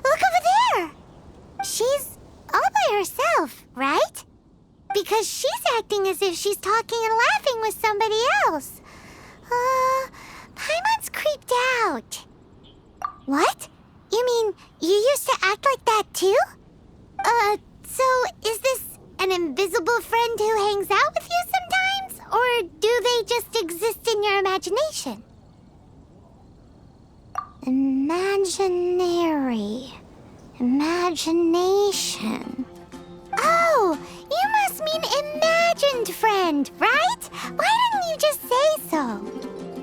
Look over there! She's all by herself, right? Because she's acting as if she's talking and laughing with somebody else. Paimon's creeped out. What? You mean you used to act like that too? So is this an invisible friend who hangs out with you sometimes? Or do they just exist in your imagination? Imagination. Oh, you must mean imagined friend, right? Why didn't you just say so?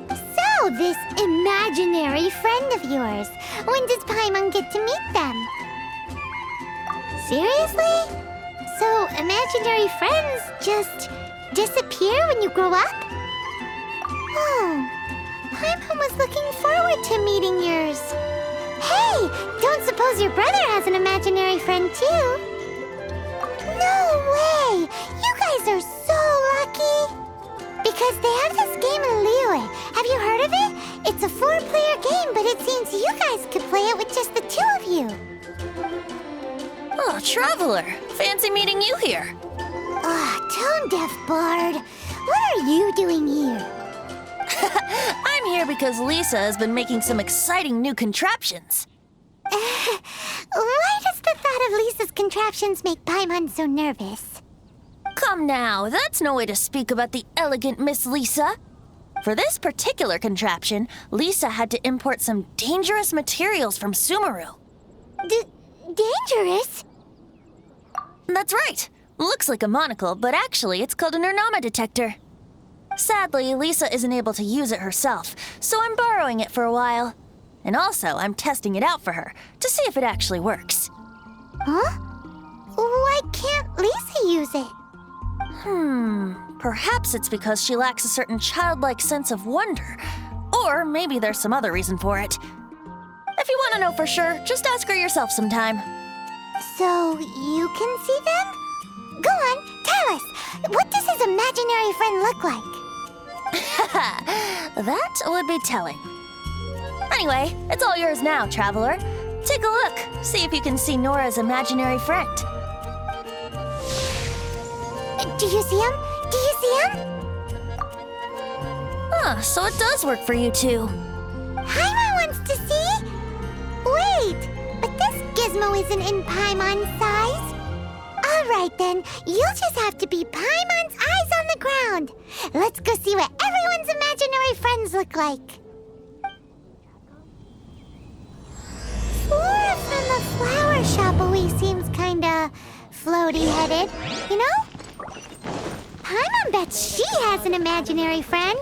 So, this imaginary friend of yours, when does Paimon get to meet them? Seriously? So, imaginary friends just disappear when you grow up? Oh, Paimon was looking forward to meeting yours. Hey, don't suppose your brother has an imaginary friend too? No way! You guys are so lucky! Because they have this game in Liyue. Have you heard of it? It's a 4-player game, but it seems you guys could play it with just the 2 of you. Oh, Traveler! Fancy meeting you here. Tone-deaf bard. What are you doing here? I'm here because Lisa has been making some exciting new contraptions. Why does the thought of Lisa's contraptions make Paimon so nervous? Come now, that's no way to speak about the elegant Miss Lisa. For this particular contraption, Lisa had to import some dangerous materials from Sumeru. Dangerous? That's right. Looks like a monocle, but actually it's called an Ernama detector. Sadly, Lisa isn't able to use it herself, so I'm borrowing it for a while. And also, I'm testing it out for her, to see if it actually works. Huh? Why can't Lisa use it? Perhaps it's because she lacks a certain childlike sense of wonder. Or maybe there's some other reason for it. If you want to know for sure, just ask her yourself sometime. So, you can see them? Go on, tell us. What does his imaginary friend look like? That would be telling. Anyway, it's all yours now, Traveler. Take a look. See if you can see Nora's imaginary friend. Do you see him? Do you see him? So it does work for you two. Paimon wants to see? Wait, but this gizmo isn't in Paimon's size. All right then, you'll just have to be Paimon's eyes on the ground. Let's go see what everyone's imaginary friends look like. Flora from the flower shop always seems kinda floaty-headed, you know? Paimon bets she has an imaginary friend.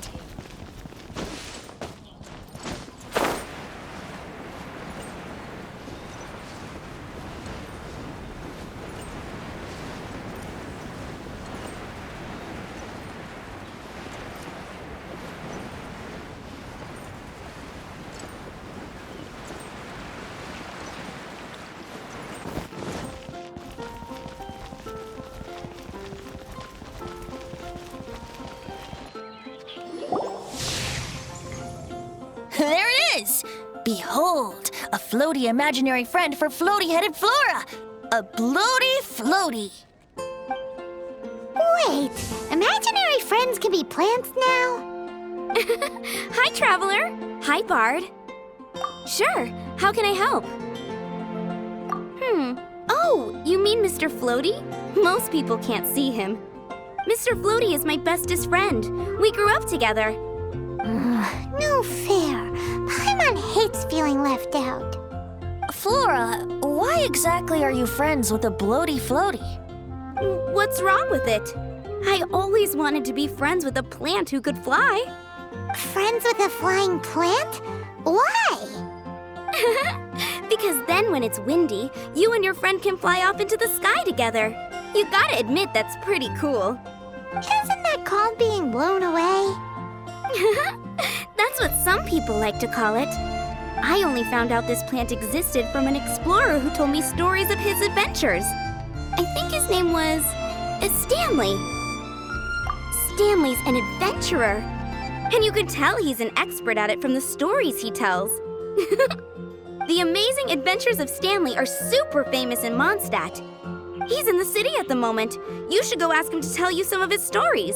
There it is! Behold, a floaty imaginary friend for floaty-headed Flora! A bloaty floaty! Wait, imaginary friends can be plants now? Hi, Traveler. Hi, Bard. Sure, how can I help? Oh, Oh, you mean Mr. Floaty? Most people can't see him. Mr. Floaty is my bestest friend. We grew up together. No fair. Paimon hates feeling left out. Flora, why exactly are you friends with a bloaty floaty? What's wrong with it? I always wanted to be friends with a plant who could fly. Friends with a flying plant? Why? Because then when it's windy, you and your friend can fly off into the sky together. You gotta admit that's pretty cool. Isn't that called being blown away? That's what some people like to call it. I only found out this plant existed from an explorer who told me stories of his adventures. I think his name was Stanley. Stanley's an adventurer. And you can tell he's an expert at it from the stories he tells. The amazing adventures of Stanley are super famous in Mondstadt. He's in the city at the moment. You should go ask him to tell you some of his stories.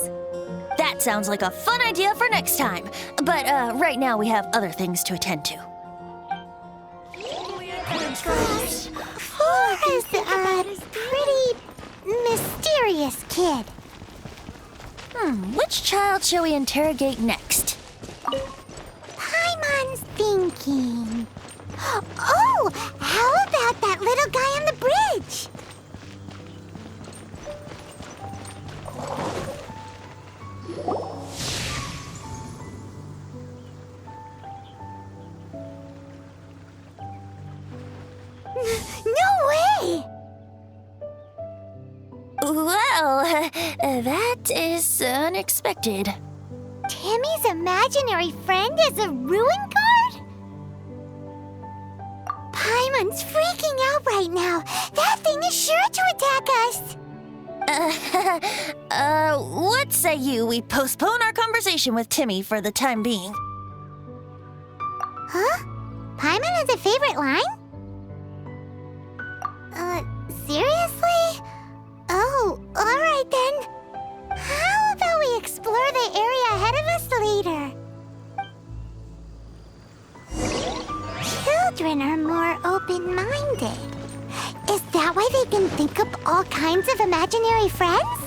That sounds like a fun idea for next time. But right now we have other things to attend to. Flora's a pretty mysterious kid. Which child shall we interrogate next? Paimon's thinking. Oh, how about that little guy on the bridge? No way! Well, that is unexpected. Timmie's imaginary friend is a ruin guard? Paimon's freaking out right now. That thing is sure to attack us. What say you we postpone our conversation with Timmie for the time being? Huh? Paimon has a favorite line? Seriously? Oh, alright then. How about we explore the area ahead of us later? Children are more open-minded. Is that why they can think up all kinds of imaginary friends?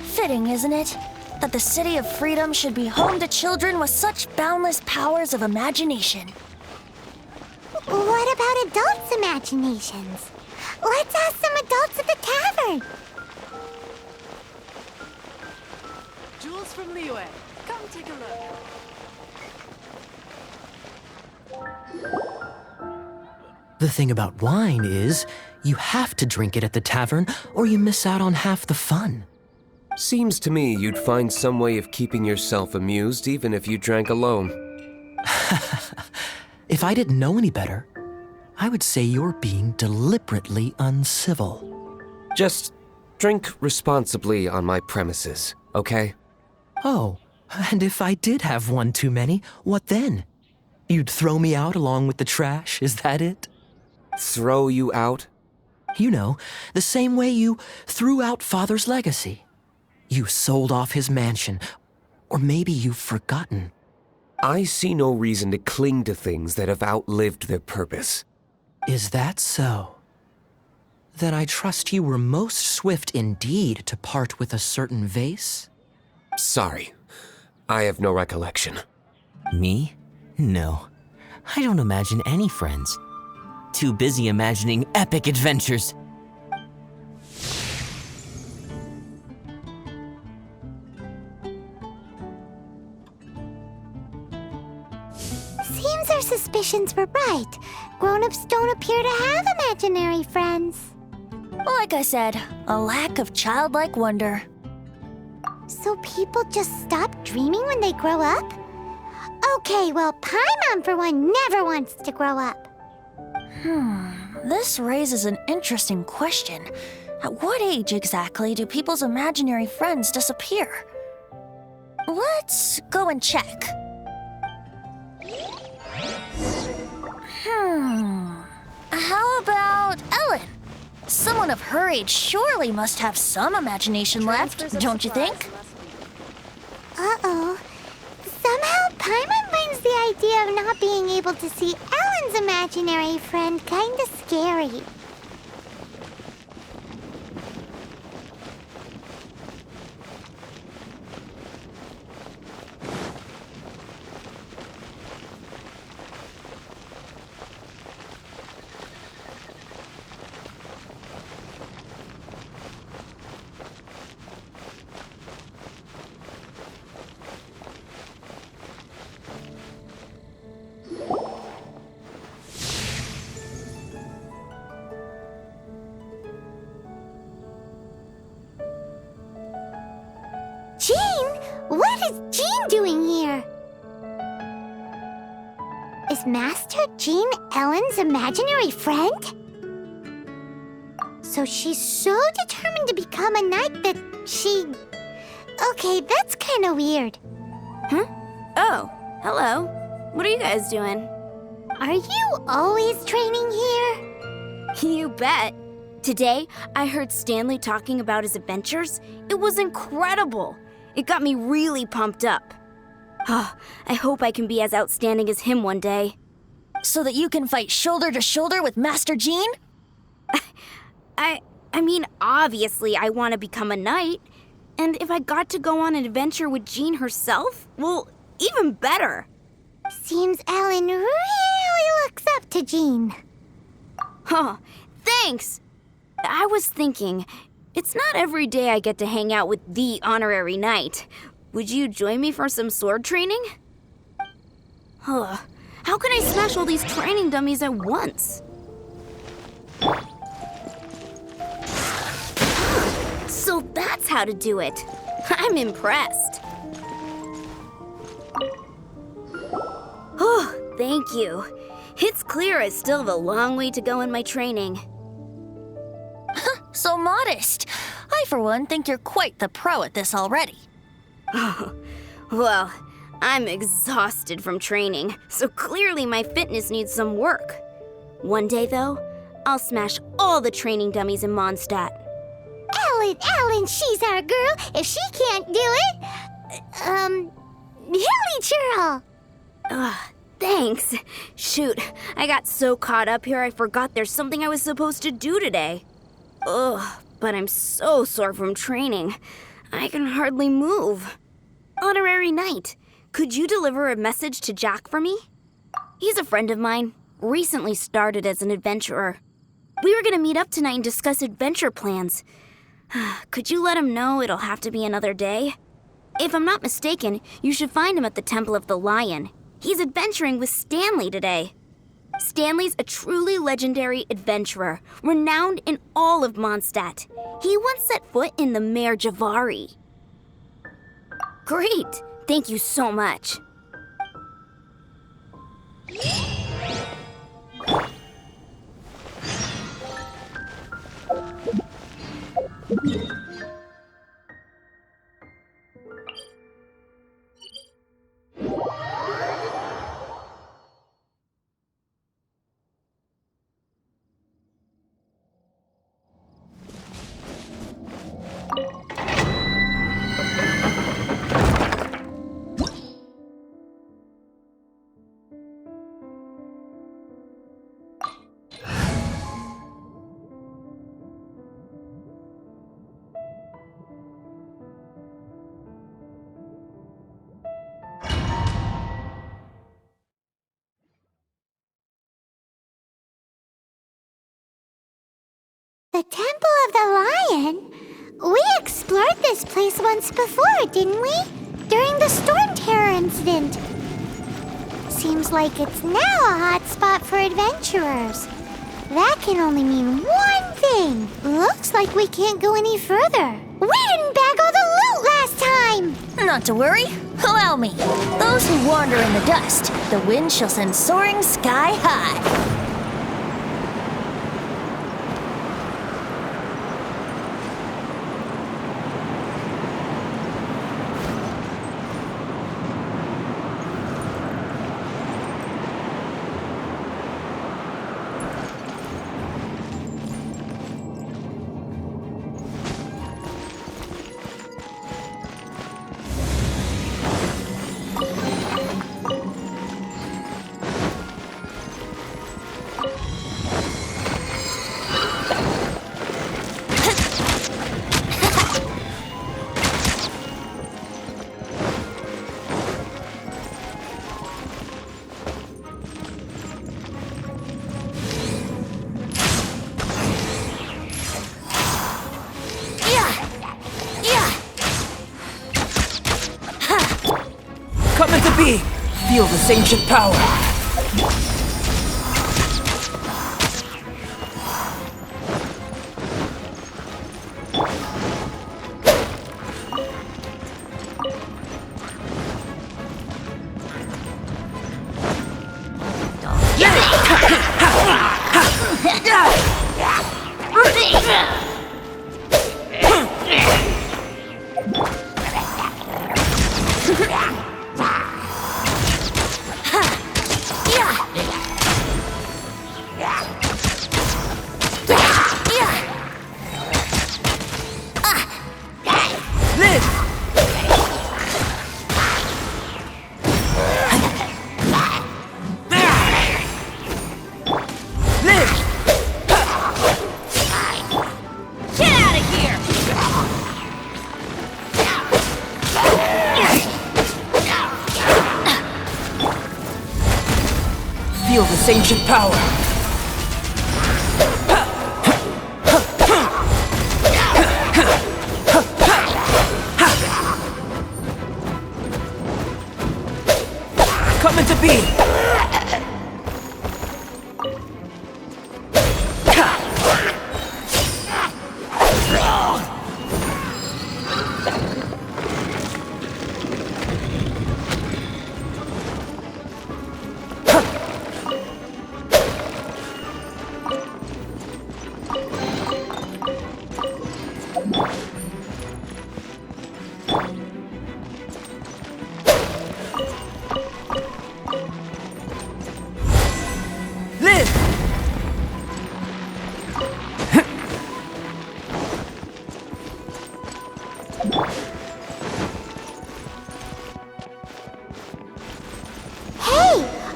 Fitting, isn't it? That the City of Freedom should be home to children with such boundless powers of imagination. What about adults' imaginations? Let's ask some adults at the tavern. Jules from Liyue, come take a look. The thing about wine is, you have to drink it at the tavern or you miss out on half the fun. Seems to me you'd find some way of keeping yourself amused even if you drank alone. If I didn't know any better, I would say you're being deliberately uncivil. Just drink responsibly on my premises, okay? Oh, and if I did have one too many, what then? You'd throw me out along with the trash, is that it? Throw you out? You know, the same way you threw out Father's legacy. You sold off his mansion, or maybe you've forgotten. I see no reason to cling to things that have outlived their purpose. Is that so? Then I trust you were most swift indeed to part with a certain vase? Sorry, I have no recollection. Me? No. I don't imagine any friends. Too busy imagining epic adventures. Seems our suspicions were right. Grown-ups don't appear to have imaginary friends. Like I said, a lack of childlike wonder. So people just stop dreaming when they grow up? Okay, well, Paimon, for one, never wants to grow up. This raises an interesting question. At what age exactly do people's imaginary friends disappear? Let's go and check. How about Ellen? Someone of her age surely must have some imagination left, don't you think? Uh-oh. Somehow, Paimon finds the idea of not being able to see Ellen's Ellen's imaginary friend kinda scary. What is Jean doing here? Is Master Jean Ellen's imaginary friend? So she's so determined to become a knight that she... Okay, that's kind of weird. Huh? Oh, hello. What are you guys doing? Are you always training here? You bet. Today, I heard Stanley talking about his adventures. It was incredible. It got me really pumped up. Oh, I hope I can be as outstanding as him one day. So that you can fight shoulder to shoulder with Master Jean? I mean, obviously I want to become a knight. And if I got to go on an adventure with Jean herself, well, even better. Seems Ellen really looks up to Jean. Huh, thanks! I was thinking, it's not every day I get to hang out with the honorary knight. Would you join me for some sword training? Huh, how can I smash all these training dummies at once? So that's how to do it. I'm impressed. Oh, thank you. It's clear I still have a long way to go in my training. So modest. I, for one, think you're quite the pro at this already. Well, I'm exhausted from training, so clearly my fitness needs some work. One day, though, I'll smash all the training dummies in Mondstadt. Ellen, she's our girl. If she can't do it, Hilly Churl. Thanks. Shoot, I got so caught up here I forgot there's something I was supposed to do today. Ugh, but I'm so sore from training. I can hardly move. Honorary Knight, could you deliver a message to Jack for me? He's a friend of mine, recently started as an adventurer. We were gonna meet up tonight and discuss adventure plans. Could you let him know it'll have to be another day? If I'm not mistaken, you should find him at the Temple of the Lion. He's adventuring with Stanley today. Stanley's a truly legendary adventurer, renowned in all of Mondstadt. He once set foot in the Mare Javari. Great! Thank you so much. The Temple of the Lion? We explored this place once before, didn't we? During the Storm Terror incident. Seems like it's now a hot spot for adventurers. That can only mean one thing. Looks like we can't go any further. We didn't bag all the loot last time! Not to worry. Allow me. Those who wander in the dust, the wind shall send soaring sky high. Feel this ancient power. Feel this ancient power. Come into being.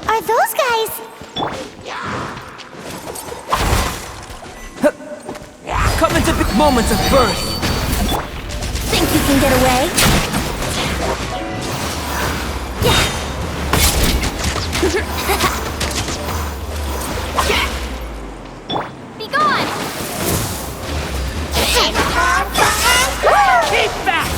Are those guys? Come into moments of birth. Think you can get away? Be gone! Keep back! Keep back!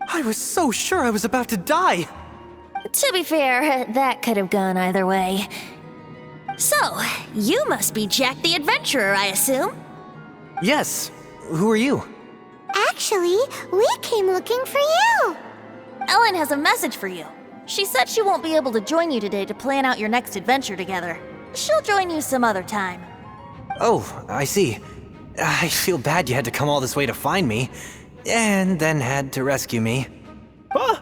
I was so sure I was about to die. To be fair, that could have gone either way. So, you must be Jack the Adventurer, I assume? Yes. Who are you? Actually, we came looking for you. Ellen has a message for you. She said she won't be able to join you today to plan out your next adventure together. She'll join you some other time. Oh, I see. I feel bad you had to come all this way to find me, and then had to rescue me. Huh?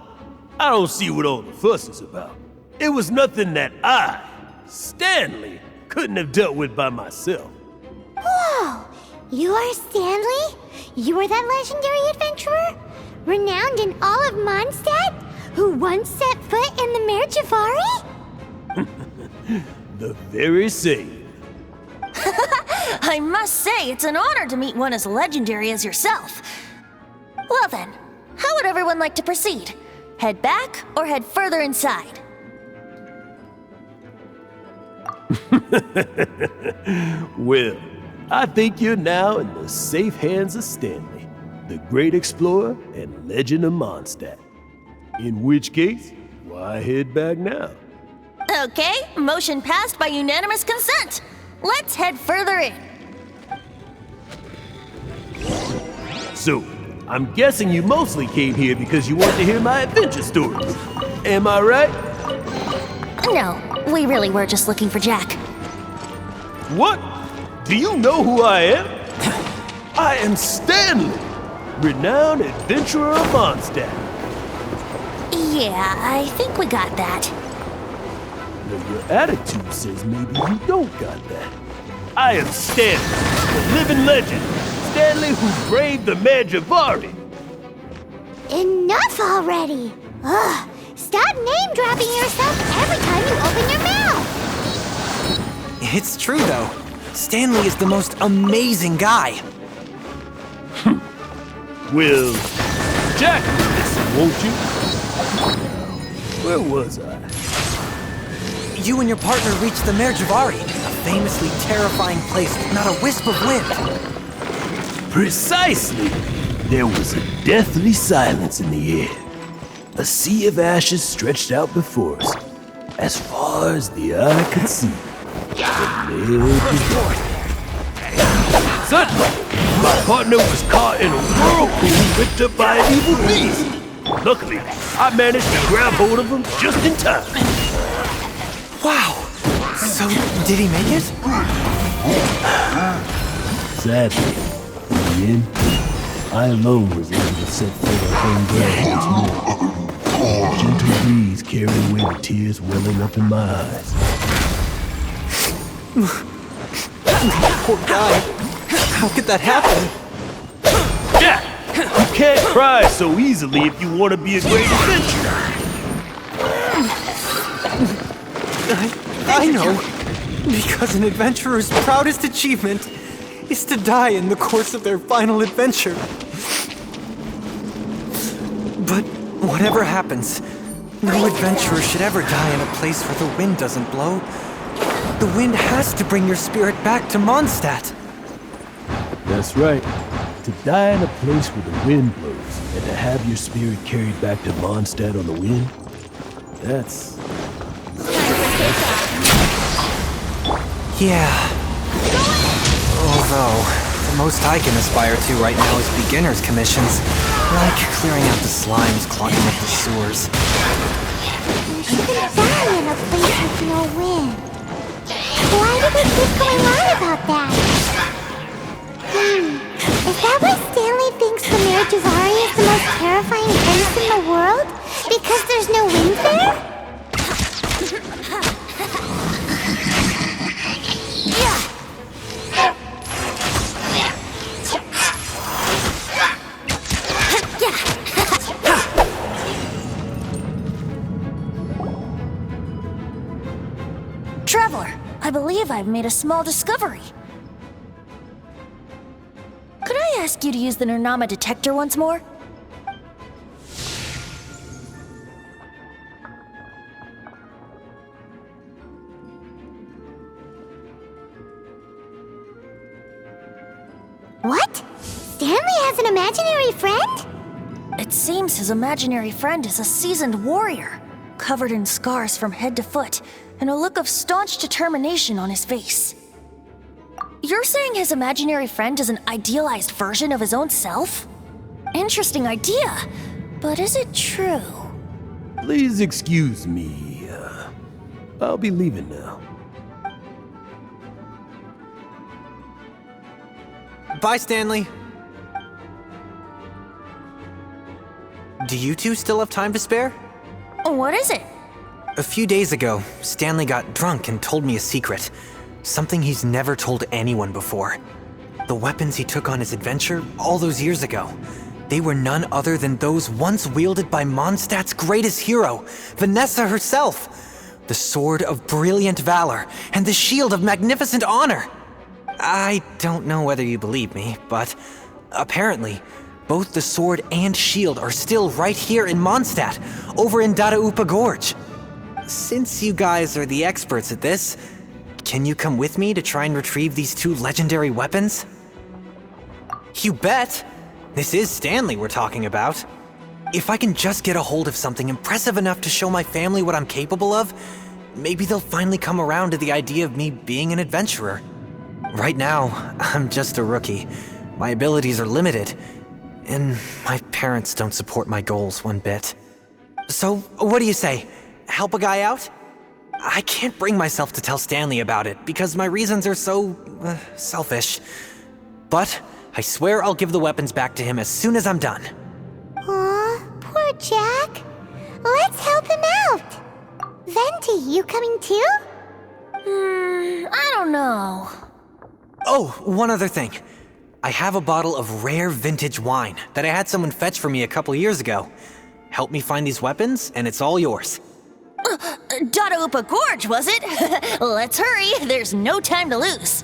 I don't see what all the fuss is about. It was nothing that I, Stanley, couldn't have dealt with by myself. Whoa! You are Stanley? You are that legendary adventurer? Renowned in all of Mondstadt? Who once set foot in the Mare Javari? The very same. I must say, it's an honor to meet one as legendary as yourself. Well then, how would everyone like to proceed? Head back or head further inside? Well, I think you're now in the safe hands of Stanley, the great explorer and legend of Mondstadt. In which case, why head back now? Okay, motion passed by unanimous consent. Let's head further in. So, I'm guessing you mostly came here because you want to hear my adventure stories. Am I right? No, we really were just looking for Jack. What? Do you know who I am? I am Stanley, renowned adventurer of Mondstadt. Yeah, I think we got that. Now, your attitude says maybe you don't got that. I am Stanley, the living legend. Stanley who braved the Manjavari. Enough already! Ugh! Stop name-dropping yourself every time you open your mouth! It's true, though. Stanley is the most amazing guy. Well, Jack, listen, won't you? Where was I? You and your partner reached the Merjavari, a famously terrifying place with not a wisp of wind. Precisely! There was a deathly silence in the air. A sea of ashes stretched out before us, as far as the eye could see. Suddenly, my partner was caught in a whirlpool ripped up by an evil beast. Luckily, I managed to grab hold of him just in time. Wow! So, did he make it? Sadly, in the end, I alone was able to set foot on home ground once more. A gentle breeze carried away the tears welling up in my eyes. Poor guy. How could that happen? Jack, you can't cry so easily if you want to be a great adventurer. I know. Because an adventurer's proudest achievement is to die in the course of their final adventure. But whatever happens, no adventurer should ever die in a place where the wind doesn't blow. The wind has to bring your spirit back to Mondstadt. That's right. To die in a place where the wind blows, and to have your spirit carried back to Mondstadt on the wind, that's... Yeah. Although, the most I can aspire to right now is beginner's commissions, like clearing out the slimes clogging up the sewers. You can die in a place with no wind. Why do they keep going on about that? Is that why Stanley thinks the Merjavari is the most terrifying place in the world? Because there's no wind there? Traveler, I believe I've made a small discovery. Could I ask you to use the Nernama detector once more? What? Stanley has an imaginary friend? It seems his imaginary friend is a seasoned warrior, covered in scars from head to foot, and a look of staunch determination on his face. You're saying his imaginary friend is an idealized version of his own self? Interesting idea, but is it true? Please excuse me. I'll be leaving now. Bye, Stanley. Do you two still have time to spare? What is it? A few days ago, Stanley got drunk and told me a secret. Something he's never told anyone before. The weapons he took on his adventure all those years ago, they were none other than those once wielded by Mondstadt's greatest hero, Vanessa herself. The sword of brilliant valor and the shield of magnificent honor. I don't know whether you believe me, but apparently, both the sword and shield are still right here in Mondstadt, over in Dadaupa Gorge. Since you guys are the experts at this, can you come with me to try and retrieve these two legendary weapons? You bet! This is Stanley we're talking about. If I can just get a hold of something impressive enough to show my family what I'm capable of, maybe they'll finally come around to the idea of me being an adventurer. Right now, I'm just a rookie. My abilities are limited, and my parents don't support my goals one bit. So, what do you say? Help a guy out? I can't bring myself to tell Stanley about it because my reasons are so selfish. But I swear I'll give the weapons back to him as soon as I'm done. Aw, poor Jack. Let's help him out. Venti, you coming too? I don't know. Oh, one other thing. I have a bottle of rare vintage wine that I had someone fetch for me a couple years ago. Help me find these weapons, and it's all yours. Dadaupa Gorge, was it? Let's hurry, there's no time to lose.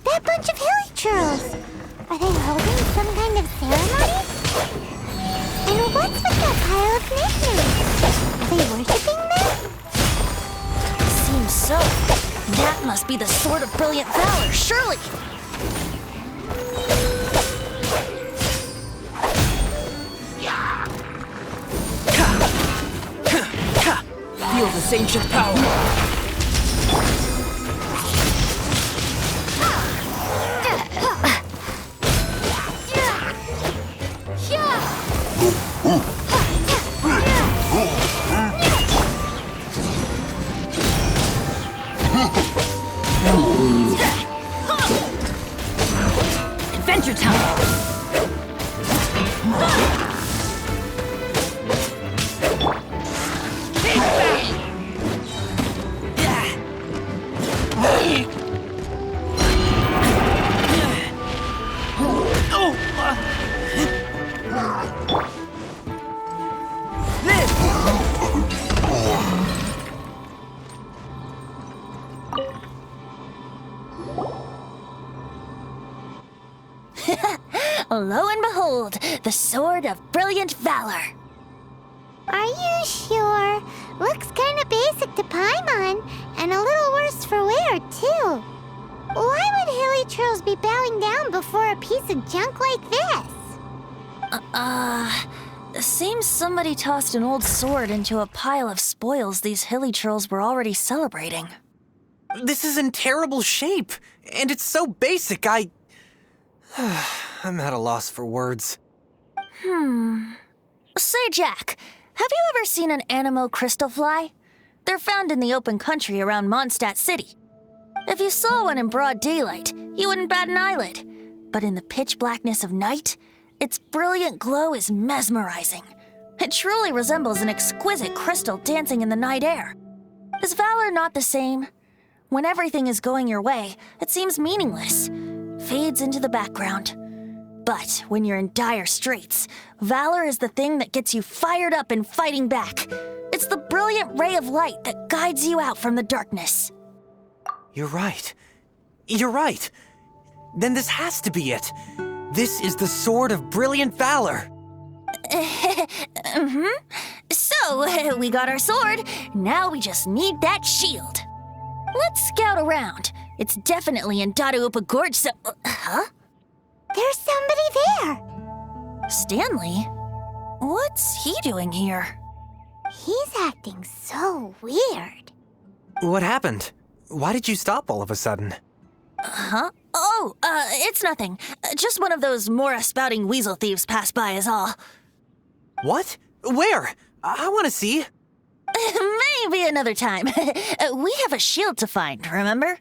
That bunch of hilly churls! Are they holding some kind of ceremony? And what's with that pile of knickknacks? Are they worshipping them? Seems so. That must be the Sword of Brilliant Valor, surely! Feel this ancient power! Adventure time! Lo and behold, the Sword of Brilliant Valor. Are you sure? Looks kinda basic to Paimon, and a little worse for wear, too. Why would hilly churls be bowing down before a piece of junk like this? Seems somebody tossed an old sword into a pile of spoils these hilly churls were already celebrating. This is in terrible shape, and it's so basic, I'm at a loss for words. Say, Jack, have you ever seen an Anemo crystal fly? They're found in the open country around Mondstadt City. If you saw one in broad daylight, you wouldn't bat an eyelid. But in the pitch blackness of night, its brilliant glow is mesmerizing. It truly resembles an exquisite crystal dancing in the night air. Is valor not the same? When everything is going your way, it seems meaningless, fades into the background. But when you're in dire straits, valor is the thing that gets you fired up and fighting back. It's the brilliant ray of light that guides you out from the darkness. You're right. You're right. Then this has to be it. This is the Sword of Brilliant Valor. So, So, we got our sword. Now we just need that shield. Let's scout around. It's definitely in Dadaupa Gorge, so... Huh? There's somebody there. Stanley? What's he doing here? He's acting so weird. What happened? Why did you stop all of a sudden? Huh? Oh, it's nothing. Just one of those Mora-spouting weasel thieves passed by is all. What? Where? I want to see. Maybe another time. We have a shield to find, remember?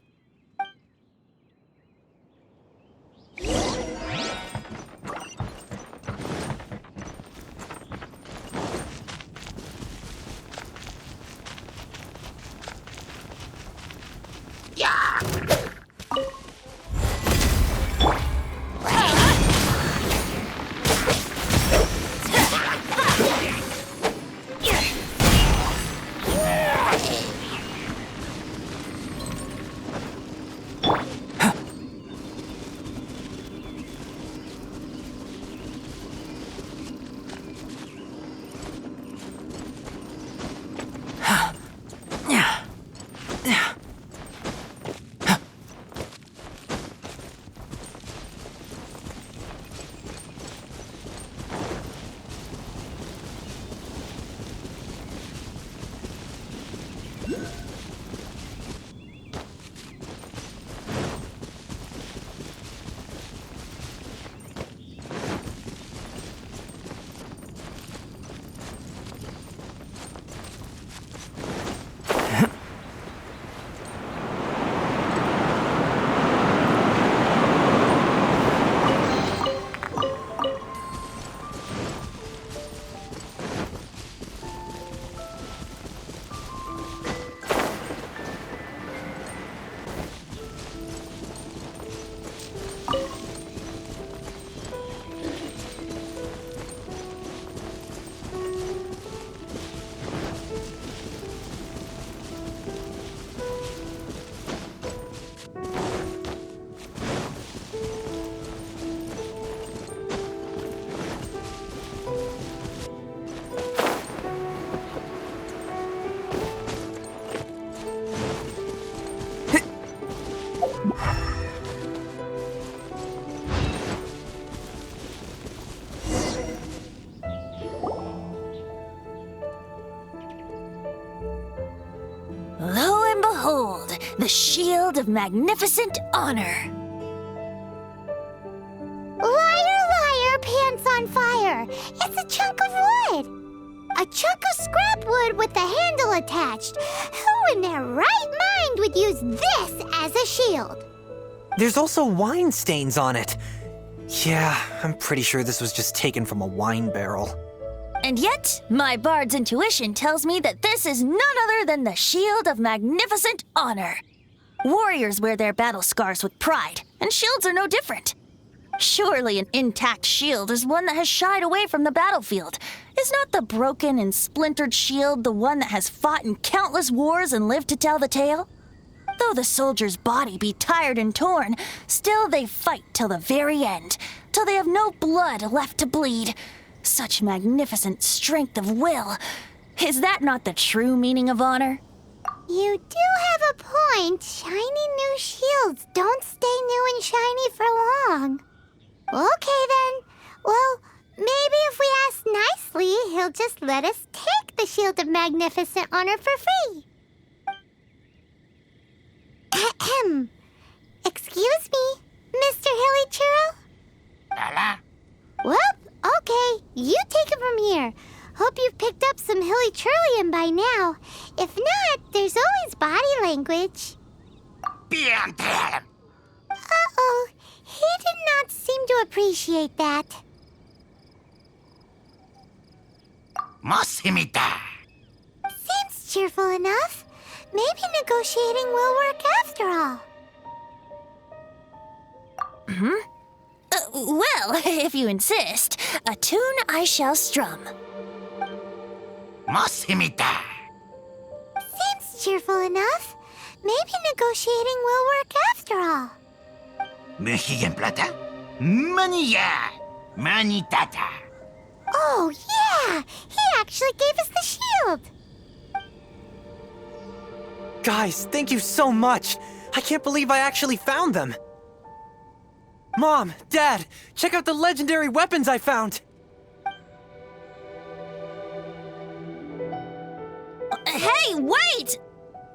Lo and behold, the shield of magnificent honor. Liar, liar, pants on fire. It's a chunk of wood. A chunk of scrap wood with the handle attached. Who in their right mind would use this as a shield? There's also wine stains on it. Yeah, I'm pretty sure this was just taken from a wine barrel. And yet, my bard's intuition tells me that this is none other than the shield of magnificent honor. Warriors wear their battle scars with pride, and shields are no different. Surely an intact shield is one that has shied away from the battlefield. Is not the broken and splintered shield the one that has fought in countless wars and lived to tell the tale? Though the soldier's body be tired and torn, still they fight till the very end, till they have no blood left to bleed. Such magnificent strength of will. Is that not the true meaning of honor? You do have a point. Shiny new shields don't stay new and shiny for long. Okay then. Well, maybe if we ask nicely, he'll just let us take the Shield of Magnificent Honor for free. Ahem. Excuse me, Mr. Hilly Churl? Well, okay, you take it from here. Hope you've picked up some Hilly Churlian by now. If not, there's always body language. Uh-oh, he did not seem to appreciate that. Seems cheerful enough. Maybe negotiating will work after all. Well, if you insist, a tune I shall strum. Seems cheerful enough. Maybe negotiating will work after all. Oh, yeah! He actually gave us the shield! Guys, thank you so much! I can't believe I actually found them! Mom, Dad, check out the legendary weapons I found! Hey, wait!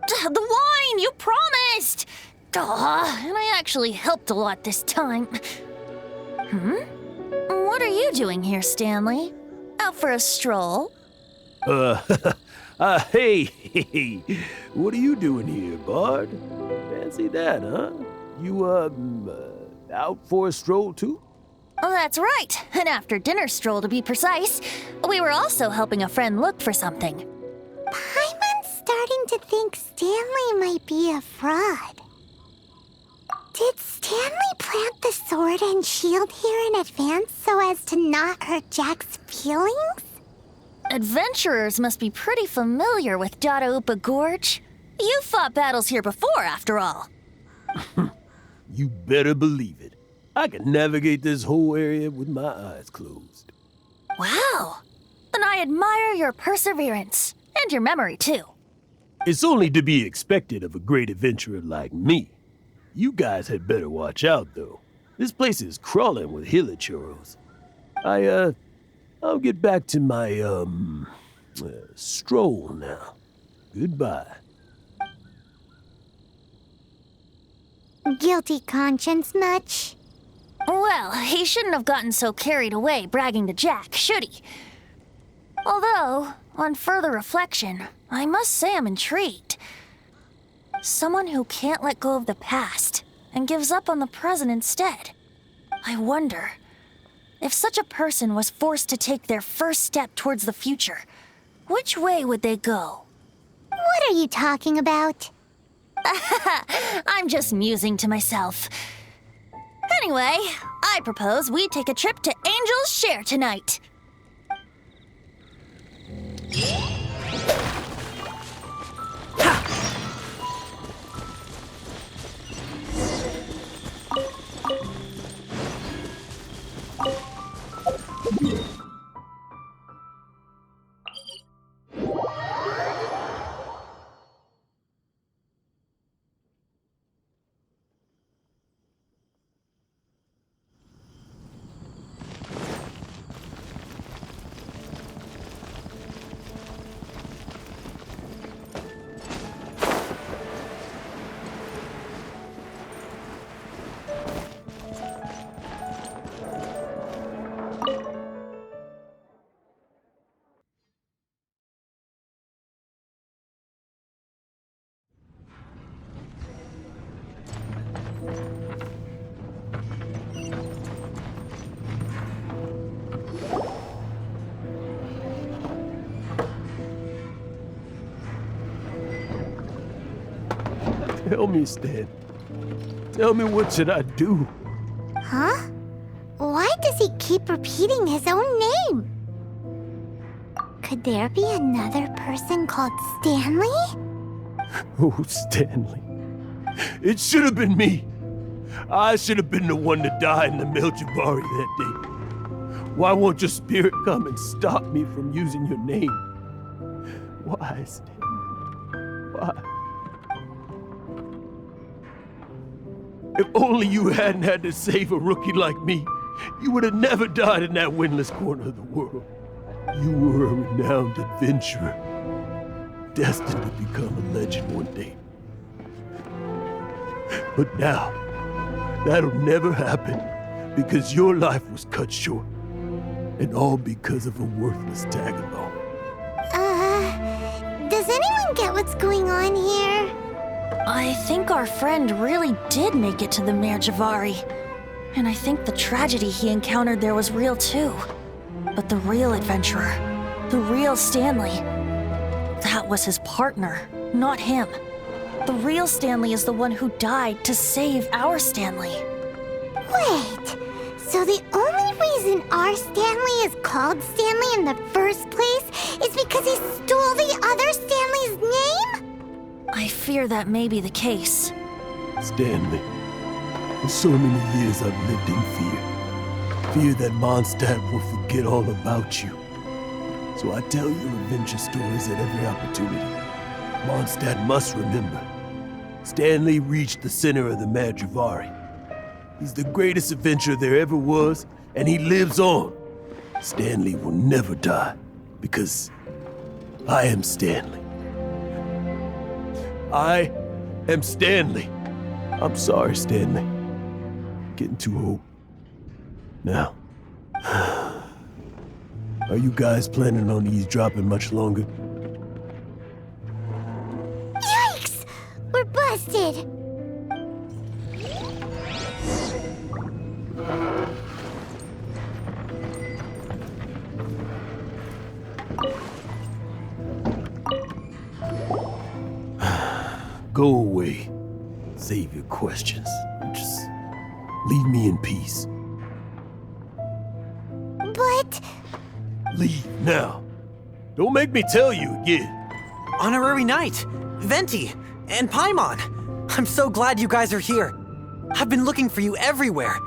The wine, you promised! And I actually helped a lot this time. What are you doing here, Stanley? Out for a stroll? Hey, what are you doing here, Bard? Fancy that, huh? You, out for a stroll too? Oh, that's right. An after-dinner stroll, to be precise. We were also helping a friend look for something. Paimon's starting to think Stanley might be a fraud. Did Stanley plant the sword and shield here in advance so as to not hurt Jack's feelings? Adventurers must be pretty familiar with Dadaupa Gorge. You fought battles here before, after all. You better believe it. I can navigate this whole area with my eyes closed. Wow. Then I admire your perseverance. And your memory, too. It's only to be expected of a great adventurer like me. You guys had better watch out, though. This place is crawling with hilichurros. I'll get back to my, stroll now. Goodbye. Guilty conscience much? Well, he shouldn't have gotten so carried away bragging to Jack, should he? Although, on further reflection, I must say I'm intrigued. Someone who can't let go of the past and gives up on the present instead. I wonder, if such a person was forced to take their first step towards the future, which way would they go? What are you talking about? I'm just musing to myself. Anyway, I propose we take a trip to Angel's Share tonight. Tell me, Stan. Tell me, what should I do? Huh? Why does he keep repeating his own name? Could there be another person called Stanley? Oh, Stanley. It should have been me. I should have been the one to die in the Meljabari that day. Why won't your spirit come and stop me from using your name? Why, Stanley? Why? If only you hadn't had to save a rookie like me, you would have never died in that windless corner of the world. You were a renowned adventurer, destined to become a legend one day. But now, that'll never happen, because your life was cut short, and all because of a worthless tag-along. Does anyone get what's going on here? I think our friend really did make it to the Meljabari. And I think the tragedy he encountered there was real too. But the real adventurer, the real Stanley, that was his partner, not him. The real Stanley is the one who died to save our Stanley. Wait, so the only reason our Stanley is called Stanley in the first place is because he stole the other Stanley's name? I fear that may be the case. Stanley, for so many years I've lived in fear. fear that Mondstadt will forget all about you. So I tell you adventure stories at every opportunity. Mondstadt must remember. Stanley reached the center of the Madrivari. He's the greatest adventurer there ever was, and he lives on. Stanley will never die, because I am Stanley. I am Stanley. I'm sorry, Stanley. Getting too old. Now, are you guys planning on eavesdropping much longer? Yikes! We're busted! Go away. Save your questions. Just leave me in peace. But... Leave now. Don't make me tell you again. Honorary Knight, Venti, and Paimon. I'm so glad you guys are here. I've been looking for you everywhere.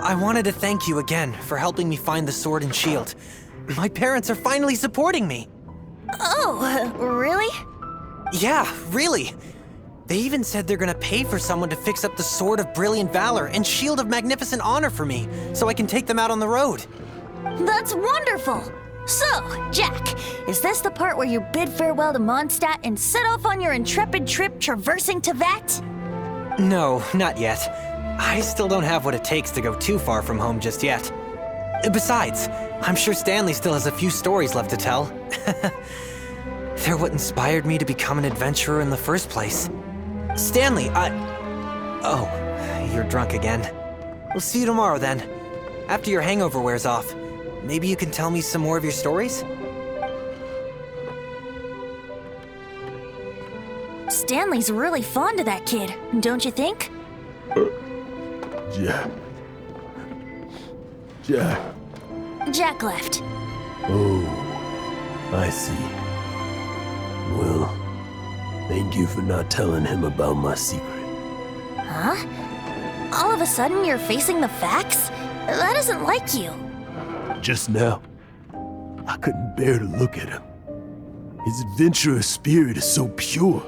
I wanted to thank you again for helping me find the sword and shield. My parents are finally supporting me. Oh, really? Yeah, really. They even said they're gonna pay for someone to fix up the Sword of Brilliant Valor and Shield of Magnificent Honor for me, so I can take them out on the road. That's wonderful! So, Jack, is this the part where you bid farewell to Mondstadt and set off on your intrepid trip traversing Teyvat? No, not yet. I still don't have what it takes to go too far from home just yet. Besides, I'm sure Stanley still has a few stories left to tell. They're what inspired me to become an adventurer in the first place. Stanley, Oh, you're drunk again. We'll see you tomorrow then. After your hangover wears off, maybe you can tell me some more of your stories? Stanley's really fond of that kid, don't you think? Jack. Jack. Jack left. Oh, I see. Well, thank you for not telling him about my secret. Huh? All of a sudden you're facing the facts? That isn't like you. Just now, I couldn't bear to look at him. His adventurous spirit is so pure,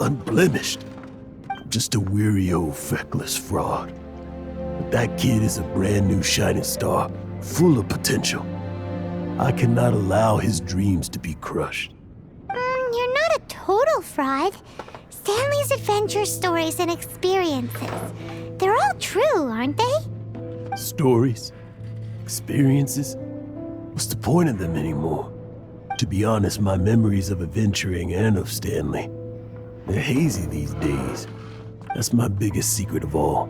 unblemished. I'm just a weary old feckless fraud. But that kid is a brand new shining star, full of potential. I cannot allow his dreams to be crushed. You're not a total fraud. Stanley's adventure stories and experiences. They're all true, aren't they? Stories? Experiences? What's the point of them anymore? To be honest, my memories of adventuring and of Stanley, they're hazy these days. That's my biggest secret of all,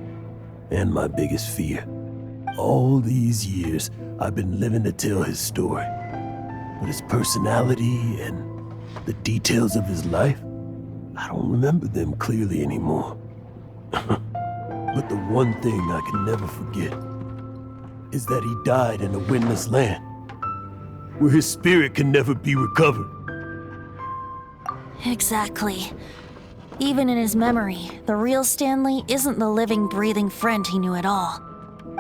and my biggest fear. All these years, I've been living to tell his story. But his personality and the details of his life, I don't remember them clearly anymore. But the one thing I can never forget is that he died in a windless land, where his spirit can never be recovered. Exactly. Even in his memory, the real Stanley isn't the living, breathing friend he knew at all.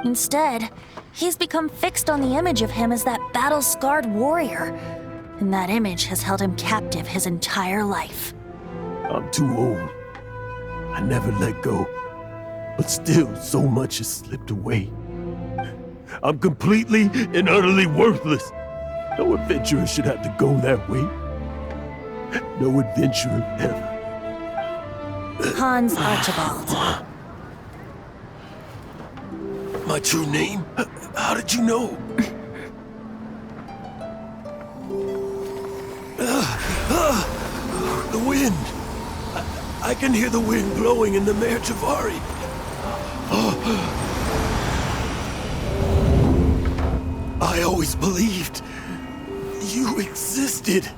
Instead, he's become fixed on the image of him as that battle-scarred warrior, and that image has held him captive his entire life. I'm too old. I never let go. But still, so much has slipped away. I'm completely and utterly worthless. No adventurer should have to go that way. No adventurer ever. Hans Archibald. My true name? How did you know? The wind. I can hear the wind blowing in the Mare Javari. I always believed you existed.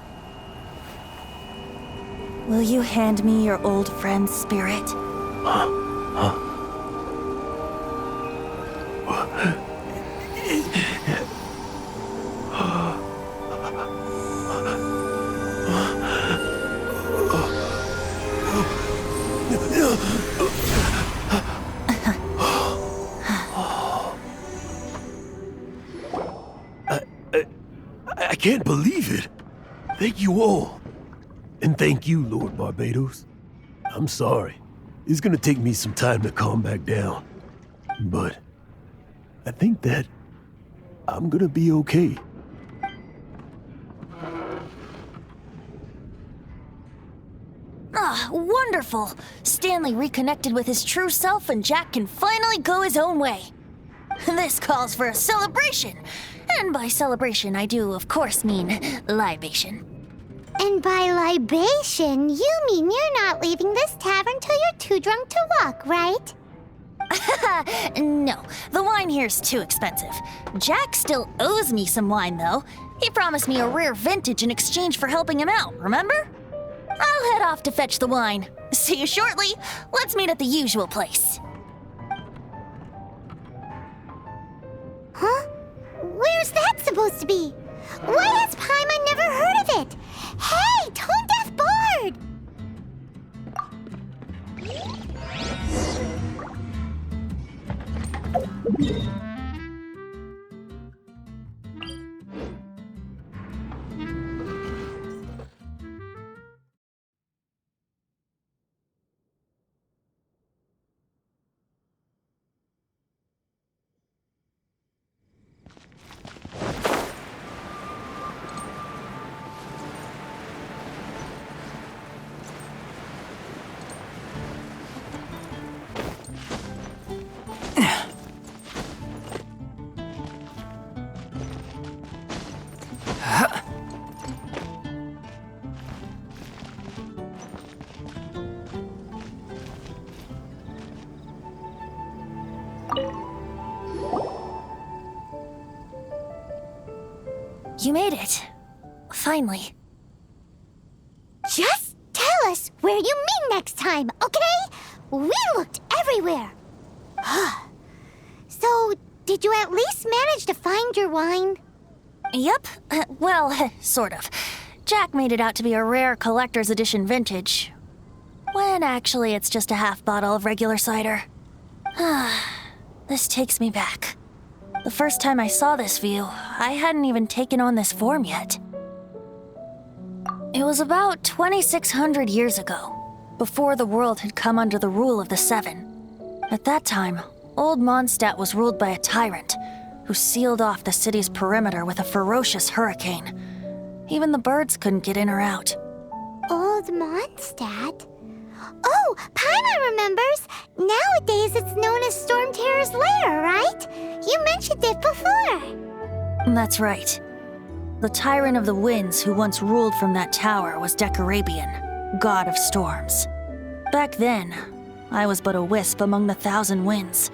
Will you hand me your old friend's spirit? can't believe it. Thank you all. And thank you, Lord Barbados. I'm sorry. It's gonna take me some time to calm back down. But I think that I'm gonna be okay. Ah, wonderful! Stanley reconnected with his true self and Jack can finally go his own way. This calls for a celebration. And by celebration, I do, of course, mean libation. And by libation, you mean you're not leaving this tavern till you're too drunk to walk, right? No, the wine here's too expensive. Jack still owes me some wine, though. He promised me a rare vintage in exchange for helping him out, remember? I'll head off to fetch the wine. See you shortly. Let's meet at the usual place. Huh? Where's that supposed to be? Why has Paimon never heard of it? Hey, Tone Deaf Bard! You made it. Finally. Just tell us where you meet next time, okay? We looked everywhere. So, did you at least manage to find your wine? Yep. Well, sort of. Jack made it out to be a rare collector's edition vintage. When actually it's just a half bottle of regular cider. This takes me back. The first time I saw this view, I hadn't even taken on this form yet. It was about 2,600 years ago, before the world had come under the rule of the Seven. At that time, old Mondstadt was ruled by a tyrant, who sealed off the city's perimeter with a ferocious hurricane. Even the birds couldn't get in or out. Old Mondstadt? Oh, Paimon remembers! Nowadays it's known as Storm Terror's lair, right? You mentioned it before. That's right. The tyrant of the winds who once ruled from that tower was Decarabian, god of storms. Back then, I was but a wisp among the 1,000 winds.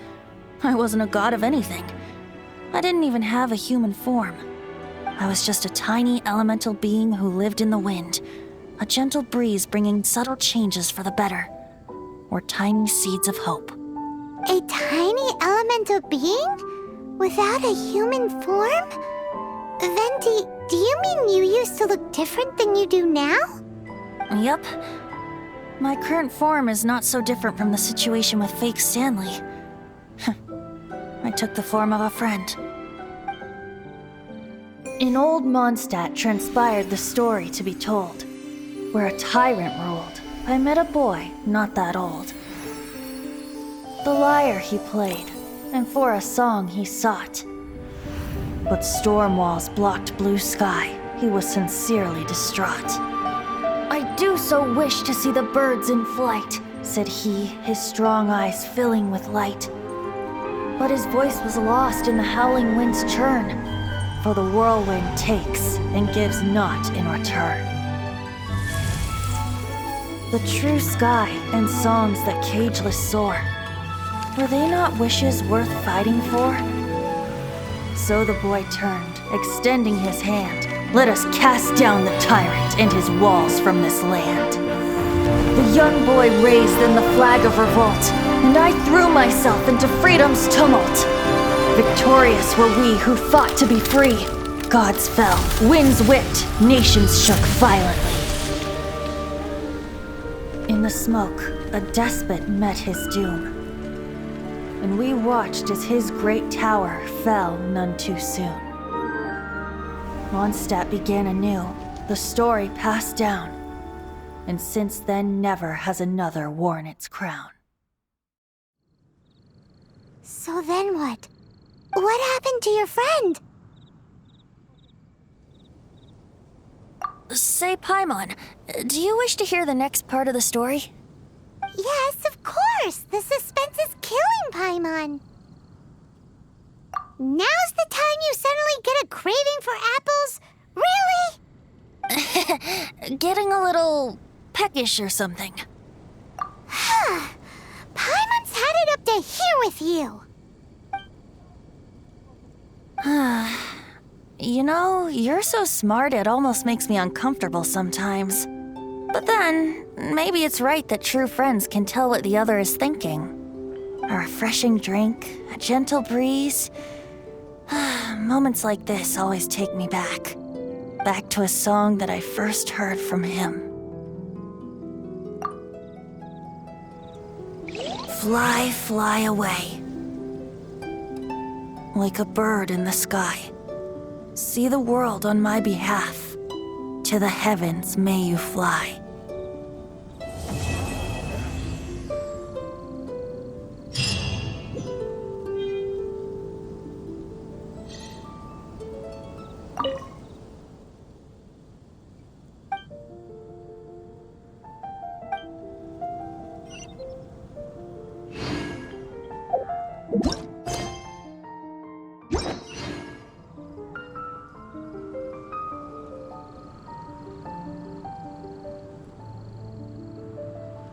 I wasn't a god of anything. I didn't even have a human form. I was just a tiny elemental being who lived in the wind, a gentle breeze bringing subtle changes for the better, or tiny seeds of hope. A tiny elemental being? Without a human form? Venti, do you mean you used to look different than you do now? Yup. My current form is not so different from the situation with fake Stanley. I took the form of a friend. In old Mondstadt transpired the story to be told. Where a tyrant ruled, I met a boy not that old. The lyre he played, and for a song he sought. But storm walls blocked blue sky, he was sincerely distraught. I do so wish to see the birds in flight, said he, his strong eyes filling with light. But his voice was lost in the howling wind's churn, for the whirlwind takes and gives not in return. The true sky and songs that cageless soar, were they not wishes worth fighting for? So the boy turned, extending his hand. Let us cast down the tyrant and his walls from this land. The young boy raised then the flag of revolt, and I threw myself into freedom's tumult. Victorious were we who fought to be free. Gods fell, winds whipped, nations shook violently. In the smoke, a despot met his doom, and we watched as his great tower fell none too soon. Mondstadt began anew, the story passed down, and since then never has another worn its crown. So then what? What happened to your friend? Say, Paimon, do you wish to hear the next part of the story? Yes, of course! The suspense is killing, Paimon! Now's the time you suddenly get a craving for apples? Really? Getting a little peckish or something. Paimon's had it up to here with you! You know, you're so smart it almost makes me uncomfortable sometimes. But then, maybe it's right that true friends can tell what the other is thinking. A refreshing drink, a gentle breeze. Moments like this always take me back. Back to a song that I first heard from him. Fly, fly away. Like a bird in the sky. See the world on my behalf. To the heavens may you fly.